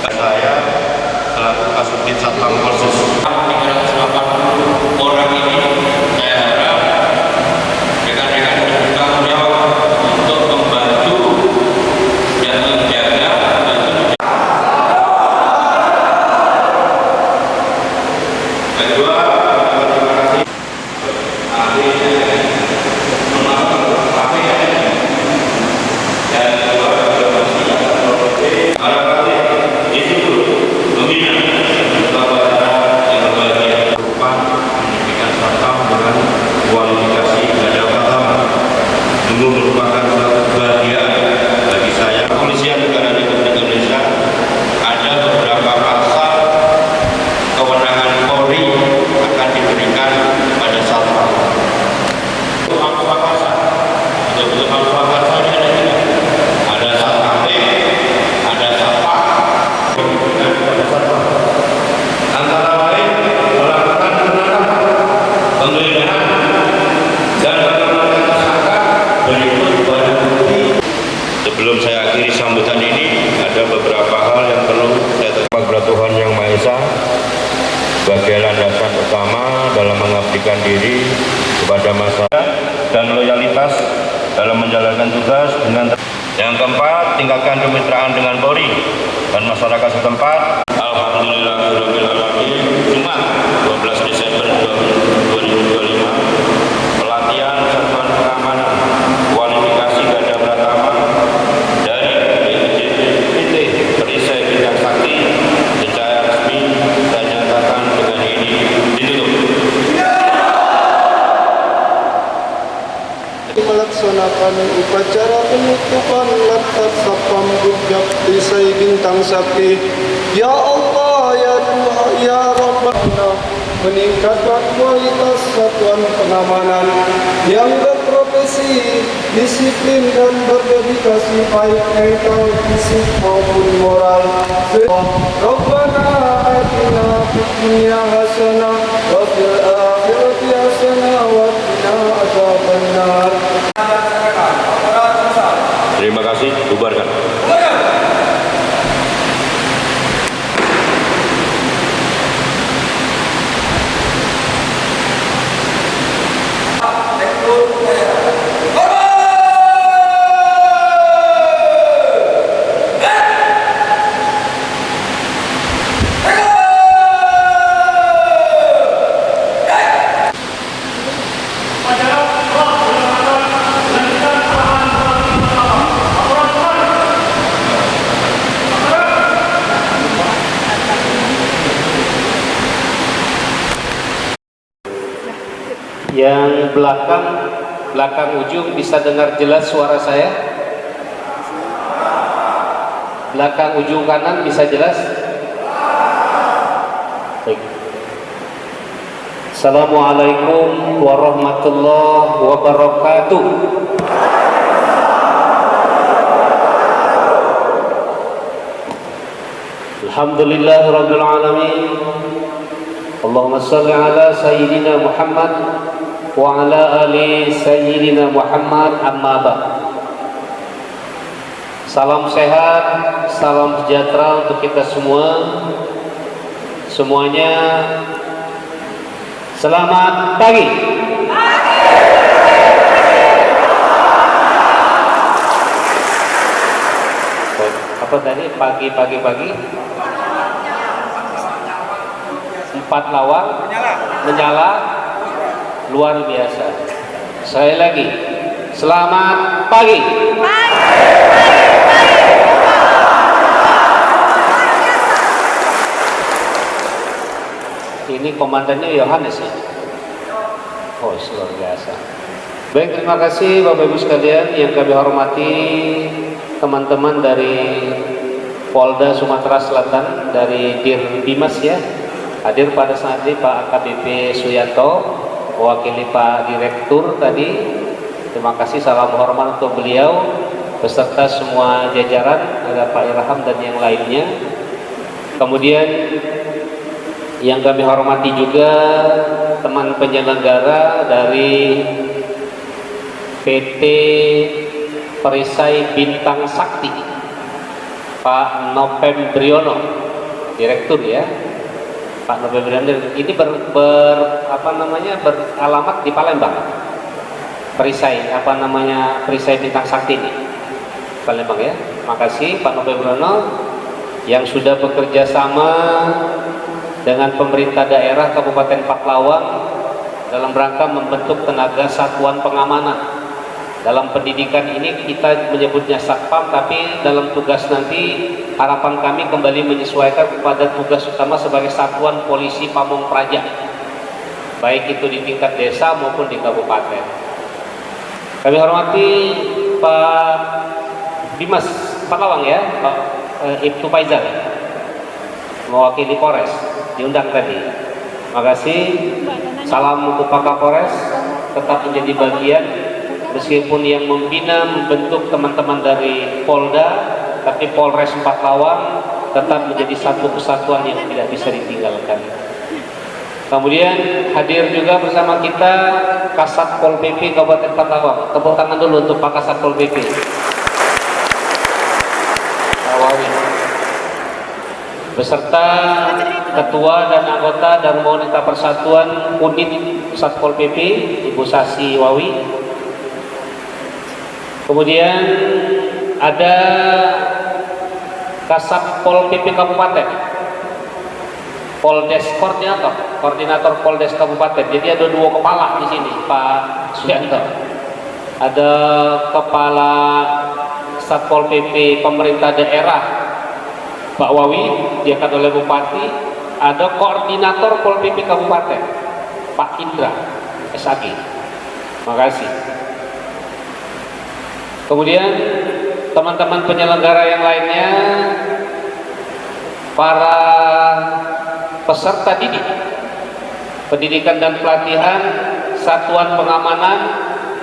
Saya selaku Kasubdit Satpam Polsus 380 orang ini, saya harap rekan-rekan bertanggung jawab untuk membantu dan menjaga kedua. Terima kasih ahli kualifikasi garda pertama. Sungguh merupakan suatu kebahagiaan bagi saya. Kepolisian Negara Republik Indonesia ada beberapa pasal kewenangan Polri akan diberikan pada Satpam. Untuk alfa pasal, untuk alfa pasalnya ada tiga. Ada Satpam, ada Satpam, diberikan kepada Satpam. Antara lain melakukan penangkapan, penggeledahan, dan penetapan tersangka berikut barang bukti. Sebelum saya akhiri sambutan ini, ada beberapa hal yang perlu saya tekankan kepada Tuhan Yang Maha Esa sebagai landasan utama dalam mengabdikan diri kepada masyarakat dan loyalitas dalam menjalankan tugas dengan. Yang keempat, tingkatkan kemitraan dengan Polri dan masyarakat setempat. Alhamdulillahirabbil alamin. Jumat 12 Desember 2025, pelatihan satuan pengamanan kualifikasi garda pratama dari PT Perisai Bintang Sakti secara resmi saya nyatakan dengan ini ditutup. Melaksanakan upacara penutupan lantas Satpam Gubjab Perisai Bintang Sakti. Ya Allah, ya Tuhan, ya Rabbana, meningkatkan kualitas satuan pengamanan yang berprofesi, disiplin dan berdedikasi baik mental, fisik maupun moral. Rabbana atina fid dunya hasanah wa fil akhirati hasanah wa qina adzabannar. Terima kasih, bubarkan. Yang belakang ujung bisa dengar jelas suara saya? Belakang ujung kanan bisa jelas? Baik. Assalamualaikum warahmatullahi wabarakatuh. Alhamdulillahirabbil alamin. Allahumma shalli ala sayyidina Muhammad wa ala ali sayyidina Muhammad, amma ba'd. Salam sehat, salam sejahtera untuk kita semua. Semuanya selamat pagi. Apa tadi? Pagi. 4 lawak menyala. Luar biasa. Sekali lagi, selamat pagi. Ini komandannya Yohanes ya? Oh, luar biasa. Baik, terima kasih Bapak Ibu sekalian yang kami hormati, teman-teman dari Polda Sumatera Selatan, dari Dir Bimas ya. Hadir pada saat ini Pak AKBP Suyanto, mewakili Pak Direktur tadi. Terima kasih, salam hormat untuk beliau beserta semua jajaran, ada Pak Irham dan yang lainnya. Kemudian yang kami hormati juga teman penyelenggara dari PT Perisai Bintang Sakti. Pak Novembriono, Direktur ya. Pak Novembriono ini beralamat di Palembang. Perisai Perisai Bintang Sakti ini. Palembang ya. Makasih Pak Novembriono yang sudah bekerja sama dengan pemerintah daerah Kabupaten Paklawang dalam rangka membentuk tenaga satuan pengamanan. Dalam pendidikan ini kita menyebutnya Satpam, tapi dalam tugas nanti harapan kami kembali menyesuaikan kepada tugas utama sebagai Satuan Polisi Pamong Praja, baik itu di tingkat desa maupun di kabupaten. Kami hormati Pak Dimas Paklawang ya, Pak Ibtu Faizal, mewakili Polres, diundang tadi. Makasih. Salam untuk Pak Kapolres, tetap menjadi bagian. Meskipun yang membina membentuk teman-teman dari Polda, tapi Polres Paklawang tetap menjadi satu kesatuan yang tidak bisa ditinggalkan. Kemudian hadir juga bersama kita Kasat Pol PP Kabupaten Paklawang. Tepuk tangan dulu untuk Pak Kasat Pol PP. Beserta Ketua dan anggota Darma Wanita Persatuan Unit Satpol PP Ibu Sasi Wawi. Kemudian ada Kasat Pol PP Kabupaten, Poldes koordinator Poldes Kabupaten. Jadi ada dua kepala di sini, Pak Suyanto. Ada Kepala Satpol PP Pemerintah Daerah, Pak Wawi, diangkat oleh Bupati. Ada Koordinator Pol PP Kabupaten, Pak Indra SAG. Makasih. Kemudian teman-teman penyelenggara yang lainnya, para peserta didik, pendidikan dan pelatihan Satuan Pengamanan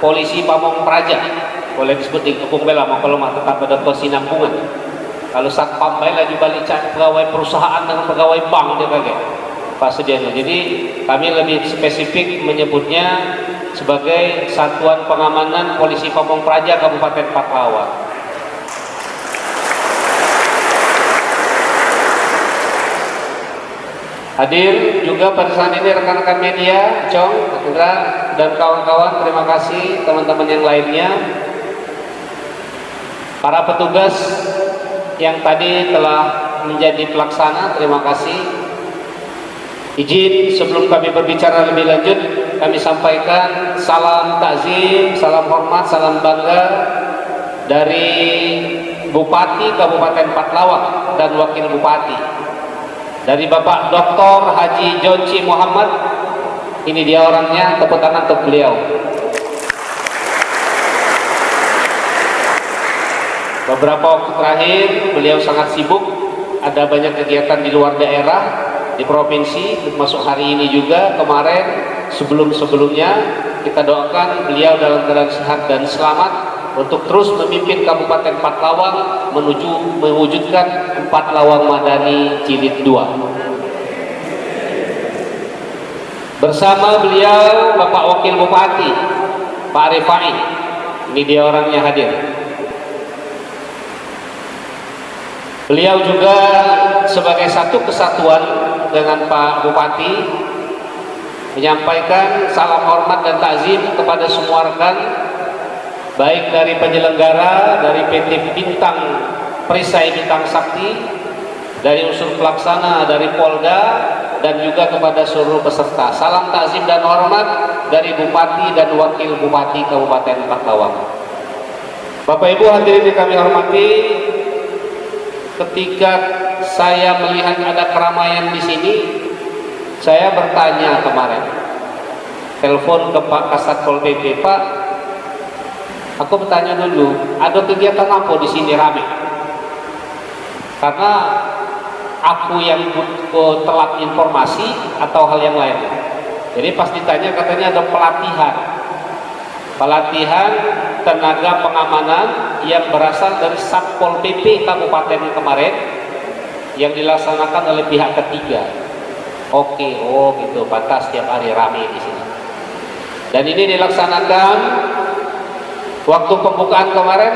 Polisi Pamong Praja, boleh disebut di Kepung Bela, kalau tetap ada kesinambungan. Kalau Satpam lagi balik cari pegawai perusahaan dengan pegawai bank dia kaget Pak Sudiano. Jadi kami lebih spesifik menyebutnya sebagai Satuan Pengamanan Polisi Pamong Praja Kabupaten Paklawang. Hadir juga pada saat ini rekan-rekan media, Cong, Indra, dan kawan-kawan. Terima kasih teman-teman yang lainnya. Para petugas yang tadi telah menjadi pelaksana, terima kasih. Izin sebelum kami berbicara lebih lanjut, kami sampaikan salam takzim, salam hormat, salam bangga dari Bupati Kabupaten Paklawang dan Wakil Bupati, dari Bapak Dr. Haji Jonci Muhammad. Ini dia orangnya, tepuk tangan untuk beliau. Beberapa waktu terakhir beliau sangat sibuk, ada banyak kegiatan di luar daerah, di provinsi, termasuk hari ini juga. Kemarin sebelum-sebelumnya kita doakan beliau dalam keadaan sehat dan selamat untuk terus memimpin Kabupaten Paklawang menuju mewujudkan 4 Lawang Madani Jilid 2. Bersama beliau Bapak Wakil Bupati Pak Rifai, ini dia orangnya hadir. Beliau juga sebagai satu kesatuan dengan Pak Bupati menyampaikan salam hormat dan takzim kepada semua rekan, baik dari penyelenggara, dari PT Bintang Perisai Bintang Sakti, dari unsur pelaksana, dari Polda, dan juga kepada seluruh peserta. Salam takzim dan hormat dari Bupati dan Wakil Bupati Kabupaten Paklawang. Bapak Ibu hadirin yang kami hormati, ketika saya melihat ada keramaian di sini, saya bertanya kemarin, telepon ke Pak Kasat Pol PP, Pak, aku bertanya dulu, ada kegiatan apa di sini rame? Karena aku yang telat informasi atau hal yang lain. Jadi pas ditanya katanya ada pelatihan tenaga pengamanan yang berasal dari Satpol PP Kabupaten kemarin yang dilaksanakan oleh pihak ketiga. Oke, oh gitu, pantas setiap hari rame di sini. Dan ini dilaksanakan waktu pembukaan kemarin.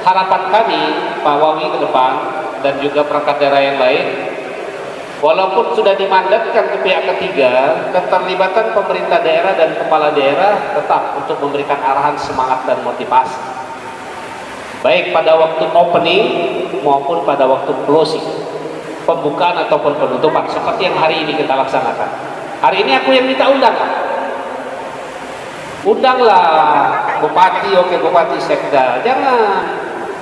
Harapan kami Pak Wawi ke depan dan juga perangkat daerah yang lain, walaupun sudah dimandatkan ke pihak ketiga, keterlibatan pemerintah daerah dan kepala daerah tetap untuk memberikan arahan semangat dan motivasi, baik pada waktu opening maupun pada waktu closing, pembukaan ataupun penutupan, seperti yang hari ini kita laksanakan. Hari ini aku yang minta undang. Undanglah bupati, oke bupati, sekda.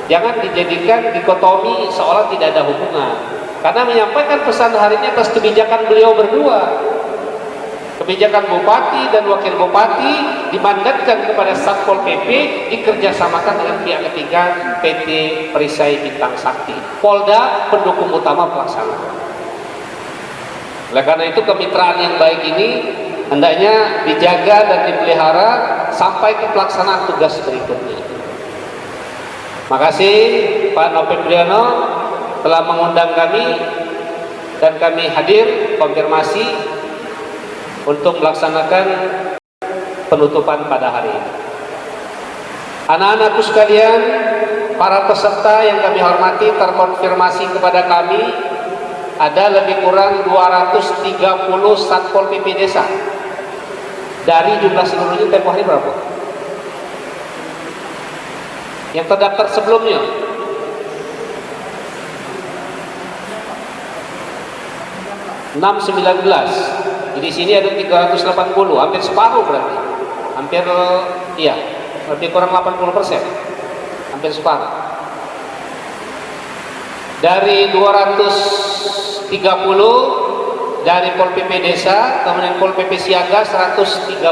Jangan dijadikan dikotomi seolah tidak ada hubungan. Karena menyampaikan pesan hari ini atas kebijakan beliau berdua. Kebijakan bupati dan wakil bupati dimandatkan kepada Satpol PP, dikerjasamakan dengan pihak ketiga PT Perisai Bintang Sakti. Polda pendukung utama pelaksana. Oleh karena itu kemitraan yang baik ini hendaknya dijaga dan dipelihara sampai ke pelaksanaan tugas berikutnya. Makasih Pak Nopet Priyono telah mengundang kami dan kami hadir konfirmasi untuk melaksanakan penutupan pada hari ini. Anak-anakku sekalian, para peserta yang kami hormati, terkonfirmasi kepada kami ada lebih kurang 230 Satpol PP desa. Dari jumlah seluruhnya tempoh hari berapa? Yang terdaftar sebelumnya? Di sini ada 380, hampir separuh berarti. Hampir, iya, lebih kurang 80%. Hampir separuh. Dari 230 dari Pol PP Desa, kemudian Pol PP Siaga 150.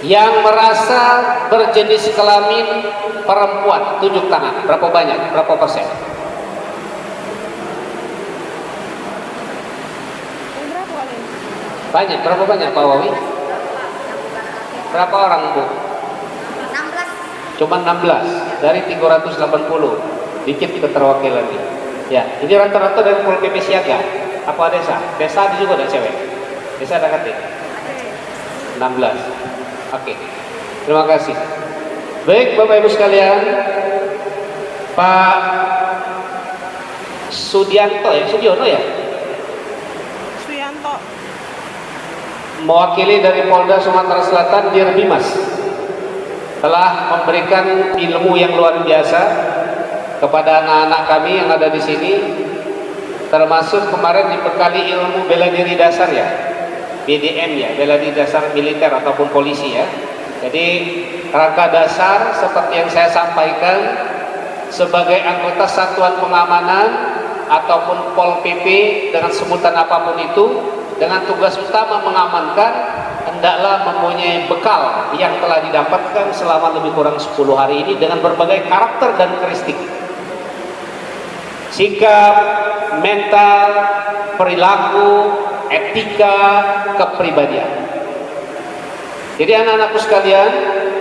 Yang merasa berjenis kelamin perempuan, tunjuk tangan. Berapa banyak? Berapa persen? Banyak. Berapa banyak Pak Wawi? Berapa orang Bu? 16. Cuma 16 dari 380. Dikit keterwakilannya. Ya, ini rata-rata dari Pol PP Siaga. Apa desa? Desa ada juga ada cewek. Desa ada KT. 16. Oke. Terima kasih. Baik Bapak Ibu sekalian, Pak Sudiono ya? Suyanto. Mewakili dari Polda Sumatera Selatan, Dir Bimas, telah memberikan ilmu yang luar biasa kepada anak-anak kami yang ada di sini, termasuk kemarin dibekali ilmu bela diri dasar ya, BDM ya, bela diri dasar militer ataupun polisi ya. Jadi rangka dasar seperti yang saya sampaikan, sebagai anggota satuan pengamanan ataupun Pol PP dengan sebutan apapun itu, dengan tugas utama mengamankan, hendaklah mempunyai bekal yang telah didapatkan selama lebih kurang 10 hari ini dengan berbagai karakter dan karakteristik, sikap, mental, perilaku, etika, kepribadian. Jadi anak-anakku sekalian,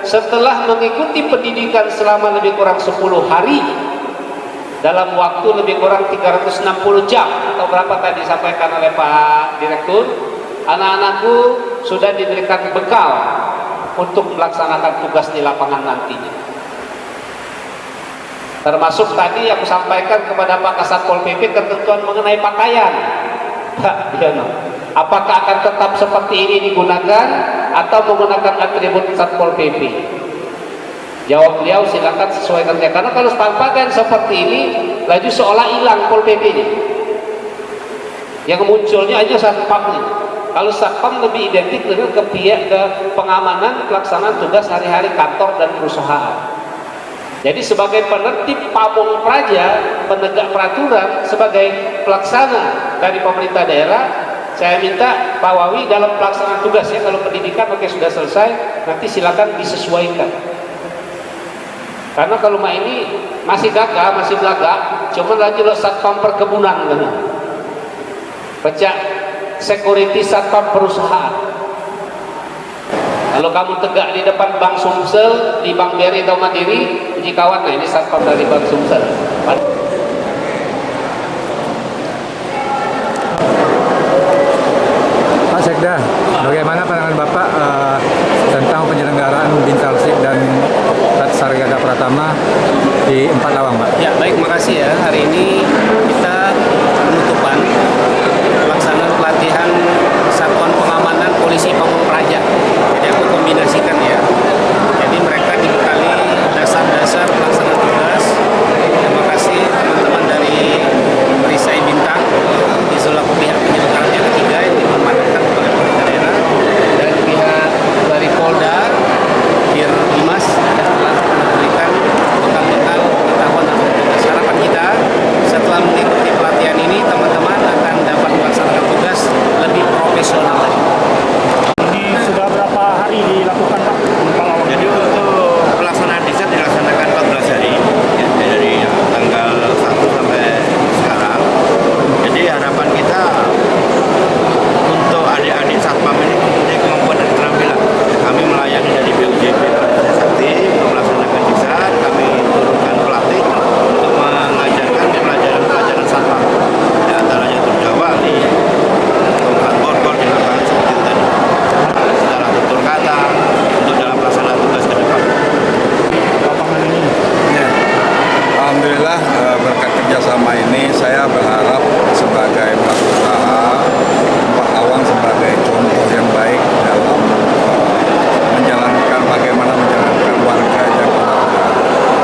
setelah mengikuti pendidikan selama lebih kurang 10 hari dalam waktu lebih kurang 360 jam atau berapa tadi disampaikan oleh Pak Direktur, anak-anakku sudah diberikan bekal untuk melaksanakan tugas di lapangan nantinya. Termasuk tadi aku sampaikan kepada Pak Kasat Pol PP ketentuan mengenai pakaian. Pak Diono, apakah akan tetap seperti ini digunakan atau menggunakan atribut Satpol PP? Jawab beliau, silakan sesuaikan saja. Karena kalau pakaian seperti ini, laju seolah hilang Pol PP-nya. Yang munculnya aja satpamnya. Kalau satpam lebih identik dengan ke pengamanan pelaksanaan tugas hari-hari kantor dan perusahaan. Jadi sebagai penertib pamong praja, penegak peraturan, sebagai pelaksana dari pemerintah daerah, saya minta Pak Wawi dalam pelaksanaan tugas ya, kalau pendidikan oke sudah selesai, nanti silakan disesuaikan. Karena kalau ini masih gagah, masih belagak, cuma lagi lo satpam perkebunan kan. Pecah security satpam perusahaan. Kalau kamu tegak di depan Bank Sumsel, di Bank BRI atau Mandiri, puji kawan, nah ini satpam dari Bank Sumsel. Pak Sekda, bagaimana pandangan Bapak tentang penyelenggaraan Bintalsik dan Sarjana Pratama Karawang, Pak. Ya, baik, makasih ya. Hari ini kita penutupan pelaksanaan pelatihan Satuan Pengamanan Polisi Pamung Praja. Jadi aku kombinasikan ya. Jadi mereka dibekali dasar-dasar pelaksanaan tugas. Terima kasih teman-teman dari Perisai Bintang di selaku pihak penyelenggara yang ketiga yang diamanatkan oleh pemerintah daerah, dan pihak dari Polda Bir Dimas yang telah memberikan bekal-bekal pengetahuan atau tugas. Harapan kita setelah mengikuti pelatihan ini teman-teman akan dapat melaksanakan tugas lebih profesional lagi. Ini sudah berapa hari dilakukan, Pak? Jadi untuk pelaksanaan diklat dilaksanakan 14 hari, ya, dari tanggal 1 sampai sekarang. Jadi harapan kita untuk adik-adik satpam ini mempunyai kemampuan dan keterampilan. Kami melayani dari BUJP Sakti untuk melaksanakan diklat. Kami turunkan pelatih untuk mengajarkan pelajaran satpam. Di antaranya tutur wali, tongkat borgol di lapangan seperti itu tadi. Secara tutur kata untuk dalam pelaksanaan tugas ke depan. Lapangan ini. Ya. Alhamdulillah berkat kerjasama ini saya berharap sebagai pelaku usaha Pak Awang sebagai contoh yang baik dalam bagaimana menjalankan warga Jakarta.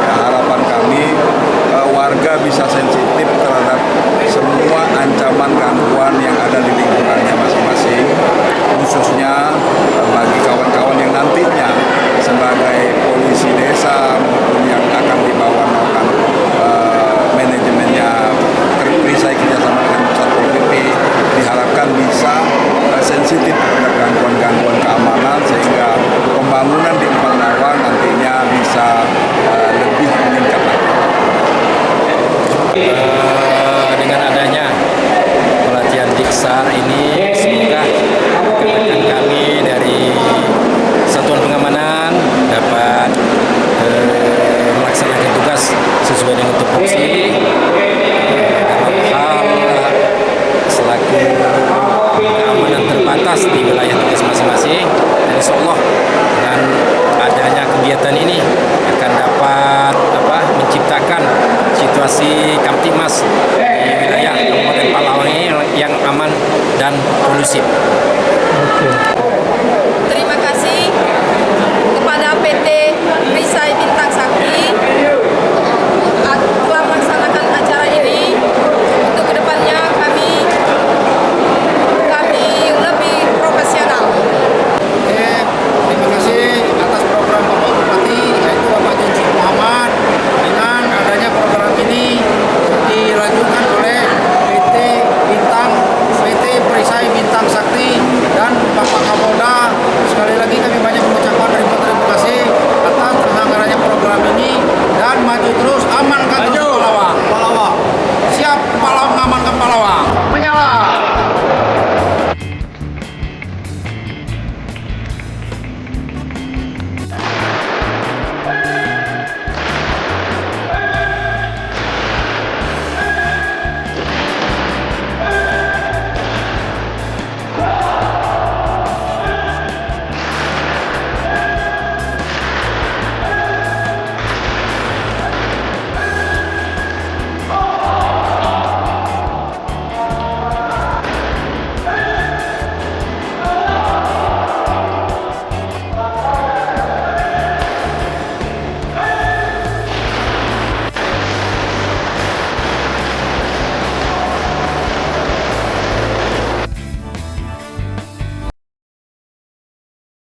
Ya, harapan kami warga bisa sensitif terhadap semua ancaman gangguan yang ada di lingkungannya masing-masing, khususnya bagi kawan-kawan yang nantinya sebagai polisi desa maupun yang akan dibawa melakukan manajemennya perisai kerjasama dengan Satpol PP, diharapkan bisa sensitif terhadap gangguan-gangguan keamanan sehingga pembangunan di Empang Lawang nantinya bisa lebih meningkat lagi. Dengan adanya pelatihan Diksa ini, semoga rekan kami dari Satuan Pengamanan dapat melaksanakan tugas sesuai dengan tupoksi dalam hal selaku keamanan terbatas di wilayah tugas masing-masing. Dan insya Allah dengan adanya kegiatan ini akan dapat menciptakan situasi Kamtibmas di wilayah Kabupaten Palawang ini yang aman dan kondusif. Oke.